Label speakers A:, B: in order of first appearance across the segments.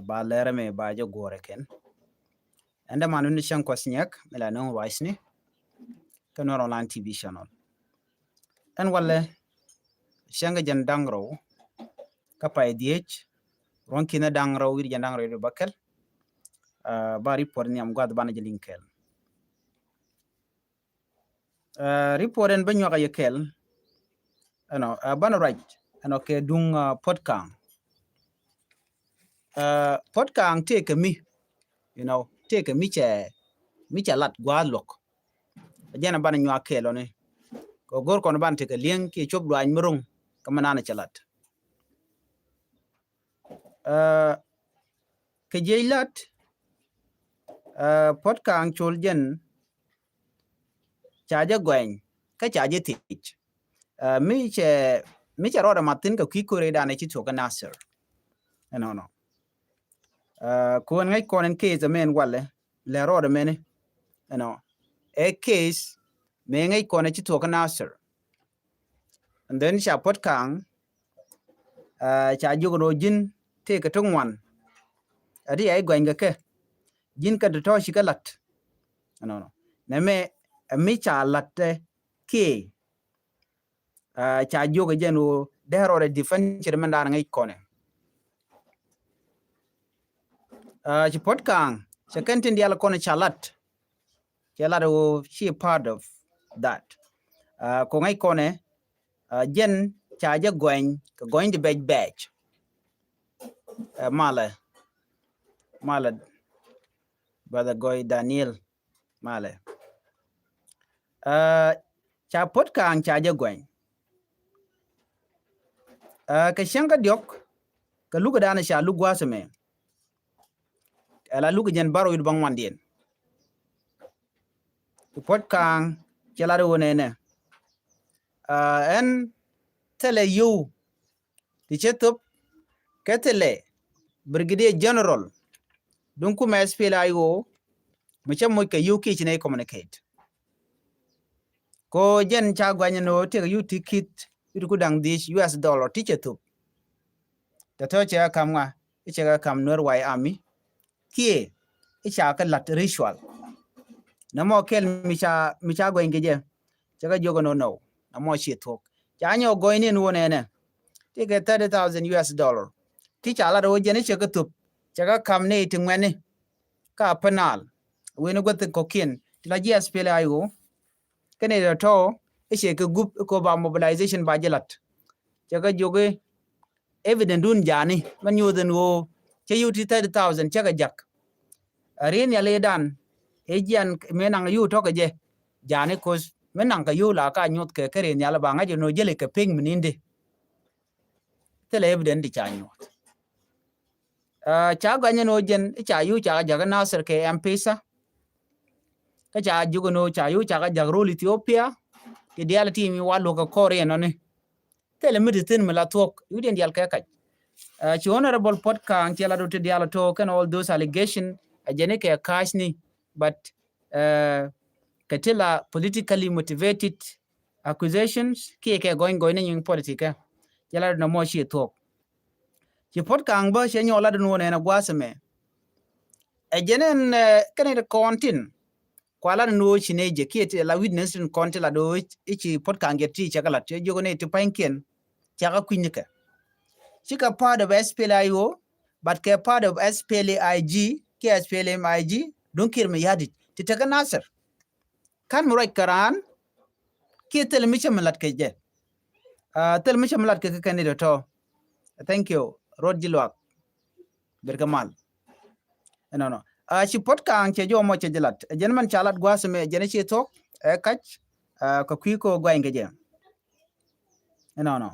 A: ba lere me ba jo gore ken anda manu ni shan kwasnyak mela no waisni kanor online tv channel en walle shanga jan dangro kapa diech ronki na dangro wir jan dangro do bakel ba report ni am gwad bana jelinkel report en banyo ga yekel ano bana raj ano ke dung podcast take me take me che lat gwa lok jana bana nywa kelo ne ko gor kono ban take lien ki chop dwan murung kamana na chalat ke jeilat podcast chol jen chaja gwen ka chaje tich mi che roda matin ka kikore dane chi to ka nasser no ko ngai konen ke zaman wale le roda mene a case me ngai konen chi to ka nasser and then cha podcast cha jugo jin te ka tungwan adi ai gwen ga ke jin ka to shi ka lat no na me mi cha latte ke cha jogo jenu dero re defense man dan ngai kone ci podcast cha kantin diala kone chalat o she part of that ko ngai kone jen cha ja going to bed batch mala brother goy Daniel male cha podcast cha ja going ka shanga diok ka luga dana sha lugwa same ala luga jen baro yid bang wandien podcast cha la do ne en tele you di chetop ketele brigadier general dunku ma SPLA yo mucham moy ka yuki chine communicate ko jen cha gwanya no te yu ticket ku dang this US dollar ticket to to cha kamwa icha kam Norway army kie icha ka lat ritual na mo kel mi cha gwen je cha jogo no na mo shi talk cha nyo goin in wona ne te get 30,000 US dollar ti cha la do je ne cha ka tup cha kam ne ti ngene ka penal we no got ko kin la GS pele ayo kene to ishe ka group ko ba mobilization ba jelat chaga joge evident dun jani man yoden wo che yuti 30,000 chaga jak arin ya ledan ejian menang yu to ka je jani ko menang ka yu la ka nyot ke kere nya la ba nga no jele ka ping mininde tele evident di chanyot chaga nyano jen cha yu cha jaga nasir ke mpesa ka cha jugo no cha yu cha ga jagrol Ethiopia ke dial timi walu ka kore no ne tele miditin mala tok yuden dial ka ka chi honorable podcast ti ala do te dial to kan all those allegation ajene ke kashni but katila politically motivated accusations ke going in politica yala no mo shi tok chi podcast ba she nyola do ne na gwasame ajenen kan de kontin kwala no chine je kiete la witness in konti la do ichi podcast ngeti chakala te jogo ne te panken chaka kwinika chika part of SPLIO but ke part of SPLIG ke SPLMIG don kirme yadi ti taga nasir kan murai karan ke telemicha malat ke je telemicha malat ke kandido to thank you rod jilwak bergamal no chi podcast che jo mo che jelat jenman chalat gwasme jene chi tok kach ko kwiko gwainge je no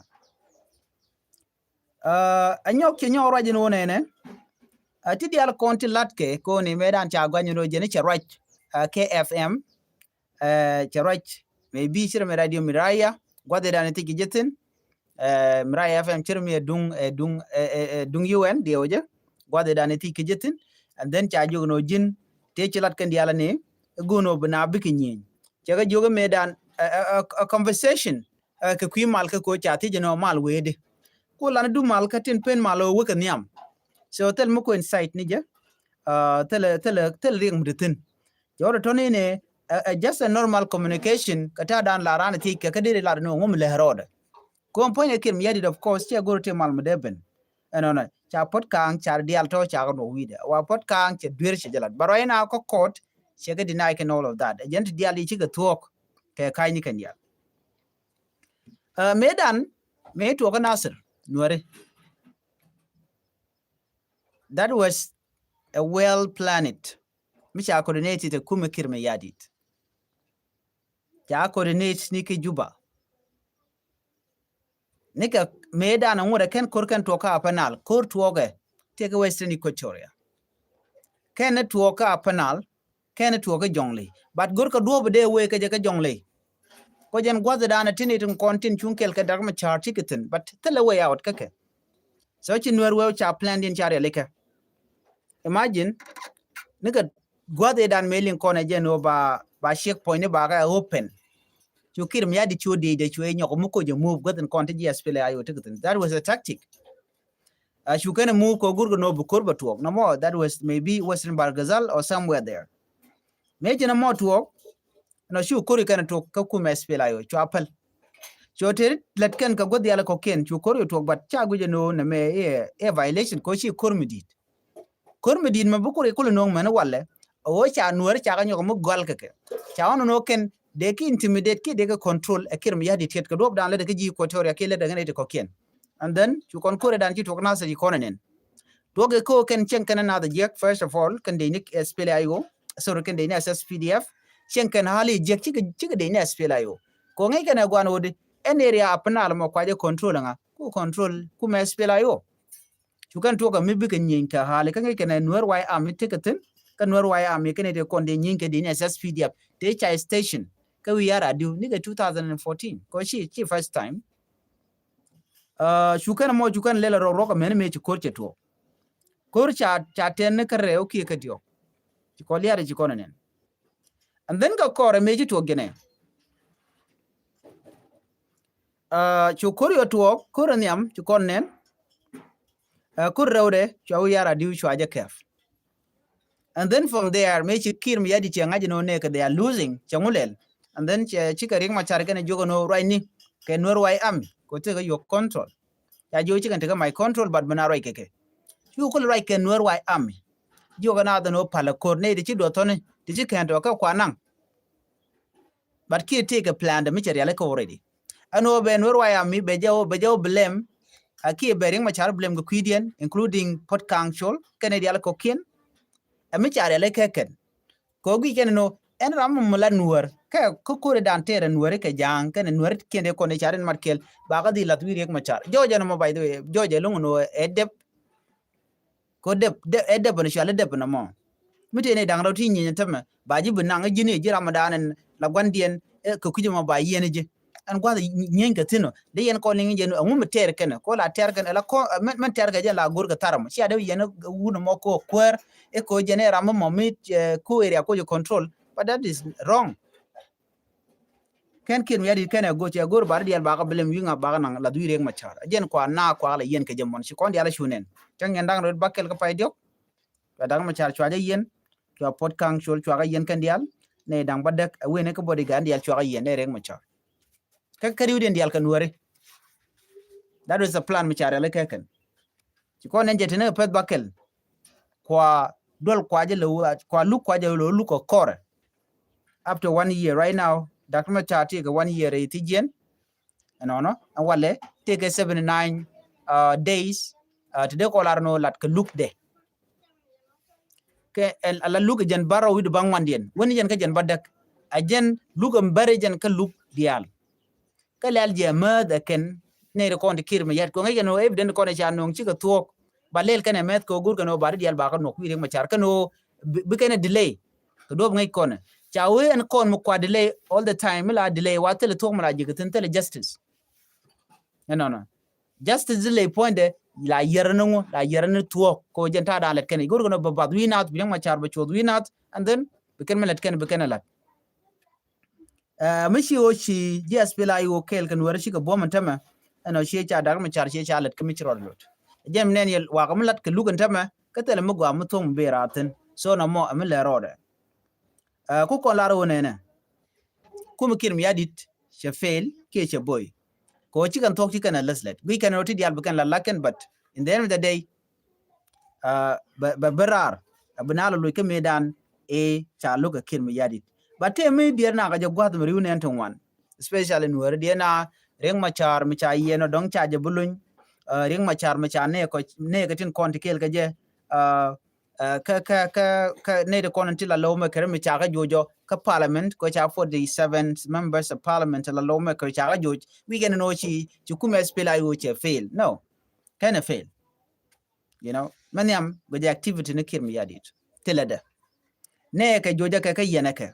A: anyok che nyoro jeno ne ti dial konti latke ko ni medan cha gwanyo jene che rach KFM che rach maybe chira me radio miraya gwade dan ti gijetin miraya FM chira me dung UN dioje gwade dan ti gijetin and then cha jogo no jin te chilat kan diala ne gono bana bikinyin chaga jogo medan a conversation ka kwi mal ka ko cha ti jeno mal wede ko lan du mal ka tin pen malo wo ka niam so tel mu ko insight ni je tel ring mritin joro toni ne just a normal communication kata dan la ran ti ke kadire la no ngum le herode ko point ke mi yadi of course che goro te mal mudeben enona cha pot kang char dial to cha no wide wa pot kang che dwir che jalat baroina ko court che ga deny can all of that agent dial chi ga talk ke kai ni kan ya medan me to ga nasir nuare that was a well planned misha coordinated to kuma kirme yadit ja coordinate ni ke juba nika medan ngure ken korkan to ka panal kor tuoge take western equatoria ken to ka panal ken to ka jongli but gor ka duobe de we ka je ka jongli ko jen gwaza dana tinitin kontin chunkel ka dagma char tikitin but tell way out kake so chi nwer we cha plan din char leka imagine nika gwaza dan mailing kona jen ba check point ba ga open chukir mi yadi chudi de chwe nyoko muko je move gwaza kontin ji spele ayo tikitin that was a tactic shukene move ko gurgo no bukur batuok no more that was maybe Western Bargazal or somewhere there meje na mo tuok no shu kuri kana to ka kuma spela yo chapel choter latken ka godi ala ko ken chu kori to bat cha guje no na me e violation ko shi kormidin ma bukuri kulu no man walle o cha nuer cha ga nyoko mo gol keke cha ono no ken de ki intimidate ki de ka control e kirm yadi tet ka dob dan le de ki ji ko toriya ke le de ngene ko ken and then chu kon kore dan ki to na sa ji konen doge ko ken chen kana na the jek first of all kan de nik spela ayo so kan de ni assess pdf chen kan hali jek chi de ni spela ayo ko ngai kana gwan wodi en area apnal mo kwaje control nga ku control ku me spela ayo chu kan to ga mibi kan yin ka hali kan ngai kana nuer wai am tikatin kan nuer wai am kan de kon de yin ke de ni assess pdf de chai station ka wi yara du ni ga 2014 ko chi first time chu kan mo chu kan lela ro ka men me chi korche to kor cha ten kare o ki ka dio ko liare ji konen and then ga kore meji to gene chu korio to koroniam chu konen kur rewde chu yara diu chu aja kef and then from there meji kir mi yadi chenga jino ne ka they are losing changulel and then chika ring ma char gene jogo no right ni ke nor wai am ko te ga your control ya jo chika te ga my control but bana right keke you could like a nor wai am you gonna no pala coordinate chi do tone ti kan to ka kwanang but ki take a plan the material like already ano be nor wai am be jaw blame aki bearing ma char blame go kwidian including pot council canadian kokin a material like ken ko gi ken no en ram mula nuor ka ko dan tere nuor ke jang ken nuor kende ko ne charen markel ba ga di latwi rek ma char joja no by the way joja lungu no edep ko de bana shala de bana mo mite ne dang rawti nyi tama ba ji bana nga jini ji ramadanen la gwandien ko kujuma ba yene ji an gwa nyen ka tino de yen ko ne ngi no mu ter ken ko la ter ken la ko man ter ga la gur ga taram shi ade yen wuno mo ko kwer e ko jene ram mo mit ko area ko you control but that is wrong ken kin yadi ken go che gur bar dial ba ga belem yinga ba nang la duire ma char jen ko na ko ala yen ke jemon shi kon diala shunen tang ndang ro bakel ka pay diok ka dang ma char chwa yen to pot kang chol chwa yen kan dial ne dang badak we ne ko body ga dial chwa yen ne reng ma char ka kariu den dial kan wore that was the plan ma char ala ka kan ci ko ne jete ne pet bakel kwa dol kwa je lo kwa lu kwa je lo lu ko kore after 1 year right now Dr. Machati ga 1 year itigen and wale take 79 days today ko larno lat ka look de ke ala look jen baro wid bang mandien woni jen ka jen badak a jen look am bare jen ka look dial ka lal je ma da ken ne ko on kirma yat ko ngi no evident ko ne chan nong ci ka tuok balel ken met ko gur no bar dial ba ka no ku ri ma char ka no bi ken delay ko do ngi ko ne chawe en kon mo kwa delay all the time la delay wa tele to mala jigatin tele justice no justice delay point de la yerno to ko jenta da let ken gurgo no ba wi nat bi ma char ba chod wi nat and then bi ken melet ken bi ken lat mishi o shi jas pela yo kel kan war shi ga bo man tama ano shi cha da ma char shi cha let ken mi chro lot jem nen yel wa kam lat ke lugan tama ka tele mo gwa mo thong be raten so na mo am le rode ku ko laro ne kum kir mi yadit che fail ke che boy ko chi kan tok chi kan leslet we can roti dial bukan la laken but in the end of the day berar abnalo lu ke medan e cha lu ka kir mi yadit but te me dier na ga jagwa to riu nen ton wan especially nuer dia na reng machar mi cha yeno dong cha je bulun reng machar mi cha ne ko ne ga tin kon tikel ga je ka ne de kon til la lo me kere mi cha ga jojo ka parliament ko cha 47 members of parliament la lo me ko cha ga joj we can know chi kuma spela yo che fail no kind of fail you know maniam go the activity ne kir mi yadit telada ne ka joja ka yena ka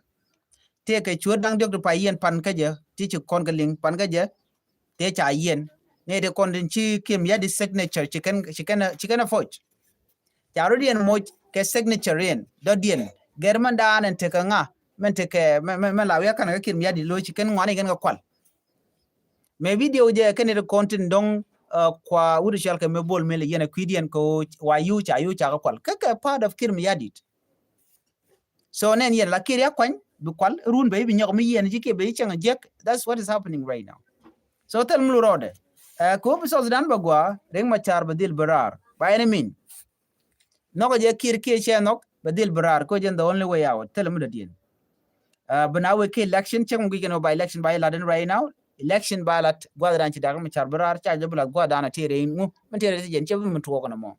A: te ka chuo dang dok pa yen pan ka je ti chu kon ka ling pan ka je te cha yen ne de kon din chi kim ya di signature chicken foch cha ro dien mo ke signature yen do dien german da nan te ka nga men te ke men la ya kan ka kim ya di lo chicken ngani gen ka kwal me video je ke ne de content dong kwa uri shal ka me bol me le yena kwidien ko wa yu cha ka kwal ka part of kim ya dit so nen yen la kir ya kwan bu kwal run be bi nyok mi yen jike be changa jek that's what is happening right now so tel mu rode ko bi so dan bagwa reng ma char badil barar by any mean no ko je kir ke che nok badil barar ko jen the only way out tel mu da dien bana we ke election chang ngi no by election by laden right now election by lat gwa dan ci daga ma char barar cha je bula gwa dan tere mu men tere jen che bu mu to ko no mo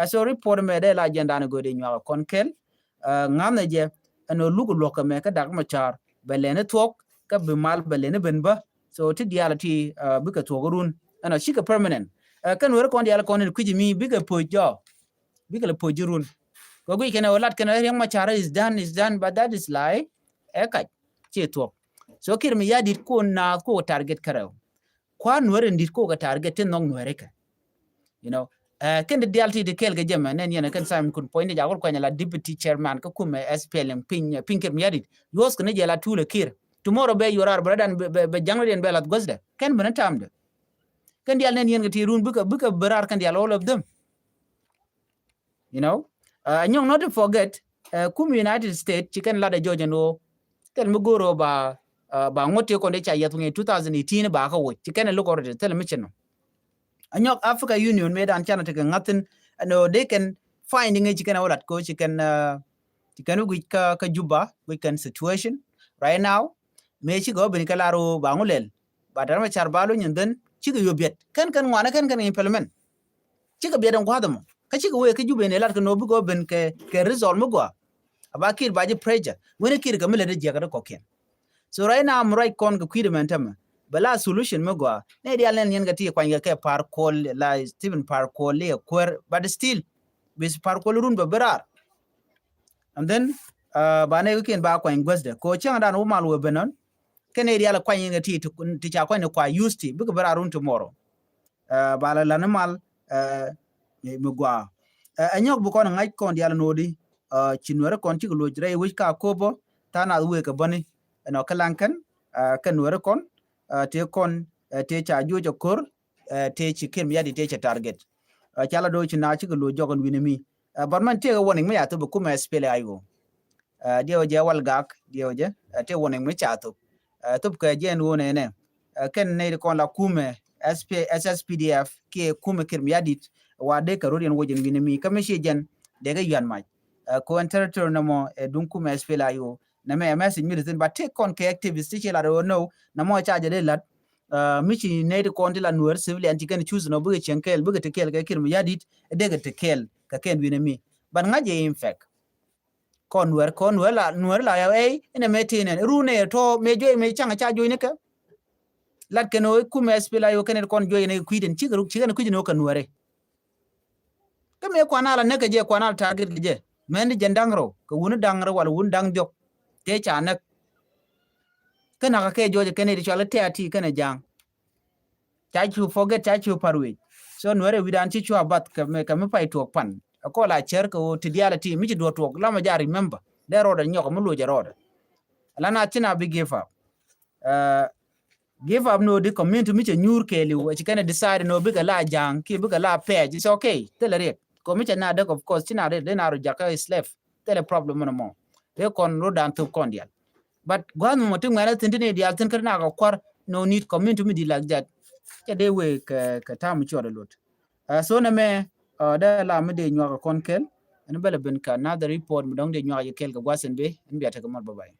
A: so report me de la jen dan go de nyawa konkel ngam je ano lugu loka me ka dag ma char belene tok ka bimal belene benba so ti diality bika togurun ano shika permanent kan wer kon dial kon ku jimi bika pojo bika le pojurun ko gui kana olat kana yang ma char is done but that is lie eka che tok so kir mi yadit ko na ko target karaw kwan wer ndit ko ka target tin nong wer ka you know kan de dialti de kel ga jema nen yana kan sam kun point ja ko la deputy chairman ka kuma SPLM pinker mi yadit yos kan je la tule kir tomorrow be yorar bradan be janglen be lat gosda kan bana tamde kan dial nen yen ga tirun buka berar kan dial all of them you know nyong not to forget kum United States chicken la de Georgia no tel mu goro ba ngote ko de cha yatu 2018 ba ka wo chicken lo ko de tel mi cheno anyok Africa Union medan chana te ngatin no they can finding it chicken olat ko chicken we ka juba we can situation right now me chi go ben kalaro bangulel badar ma char balu nyinden chi go yobet kan wana kan implement chi go bedan gwadam ka chi go we ka jube ne lat ko no bu go ben ke resolve mo go abakir baje pressure woni kir ga mele de jega ko ken so right now I'm right kon ko kwidmen tam bala solution mo go ne dia len yen ga ti kwanga ke par call la Stephen par call le kwer but still bis par call run be berar and then ba ne ken ba kwang gwesde ko chang dan umal we benon ken dia la kwanga ga ti cha kwanga kwa used to be berar run tomorrow bala la mal mo go anyok bu kon ngai kon dia la nodi chinwere kon ti lo jre wi ka kobo tana we ka bani no kalankan kan were kon te kon te cha jojo kor te chi kem yadi te cha target chala do chi na chi lo jogon winimi but man te warning me ya to ku ma spele ayo dio je wal gak dio je te warning me cha to ka je no ne ken ne kon la kume SSPDF ke kume kem yadi wa de ka rodien wojin winimi kamishi jen de ga yan ma ko territory no mo dun kume spele ayo na me message mi retin but take on ke activist ti la do no na mo charge de lat michi ne de kon la nuer civilian ti kan choose no buge chenkel buge te kel ga kir mi yadit de ga te kel ka ken wi mi ban ngaje in fact kon nuer la ya e ina metine rune to me joy me changa cha joy ne ka lat ke no ku me spela yo ken kon joy ne kuiden ci ga ku no kan nuere ka me kwana la ne ka je kwana target je men jendangro ko wonu dangro wala won dang jok te cha nak kana ka ke joje kene di chala te ati kana jang cha chu forget cha chu parwi so nuere widan chi chu abat ka me pai to pan ko la cher ko ti diala ti mi do to la ma ja remember de roda nyoko mu lo ja roda la na tina bi give up give up no the community mi nyur ke li we can decide no bigala la jang ki bigala la page it's okay tell it community na of course tina de na ro jaka is left tell a problem no more they kon ro dan to kon dia but gwan mo tin ngana tin ne dia tin kana ko kwar no need community mi di like that ya de we ka tam cho da lot so na me da la mi de nywa kon kel an bala ben ka na the report mi dong de nywa ye kel ga gwasen be en biata ka mar bye